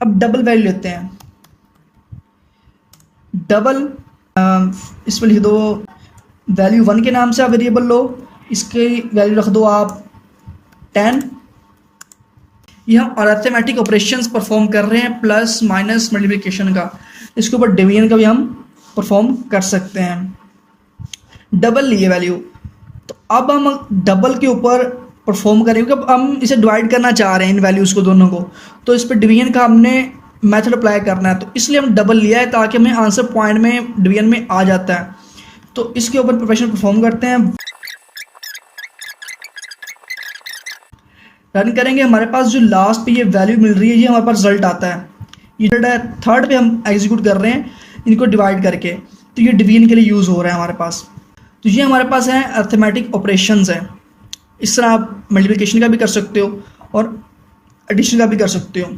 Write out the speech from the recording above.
अब double value लेते हैं। डबल इस पर लिख दो वैल्यू 1 के नाम से आप वेरिएबल लो, इसकी वैल्यू रख दो आप 10। ये हम अरिथमेटिक ऑपरेशंस परफॉर्म कर रहे हैं, प्लस माइनस मल्टीप्लिकेशन का, इसके ऊपर डिवीजन का भी हम परफॉर्म कर सकते हैं। डबल लिए वैल्यू, तो अब हम डबल के ऊपर परफॉर्म करेंगे, क्योंकि अब हम इसे डिवाइड करना चाह रहे हैं इन वैल्यूज़ को दोनों को, तो इस पर डिवीजन का हमने मेथड अप्लाई करना है, तो इसलिए हम डबल लिया है ताकि हमें आंसर पॉइंट में डिवीजन में आ जाता है। तो इसके ऊपर प्रोफेशन परफॉर्म करते हैं, रन करेंगे। हमारे पास जो लास्ट पे ये वैल्यू मिल रही है, ये हमारे पास रिजल्ट आता है। ये रिजल्ट है थर्ड पे हम एग्जीक्यूट कर रहे हैं इनको डिवाइड करके, तो ये डिवीजन के लिए यूज़ हो रहा है हमारे पास। तो ये हमारे पास है अरिथमेटिक ऑपरेशंस है। इस तरह आप मल्टीप्लिकेशन का भी कर सकते हो और एडिशन का भी कर सकते हो।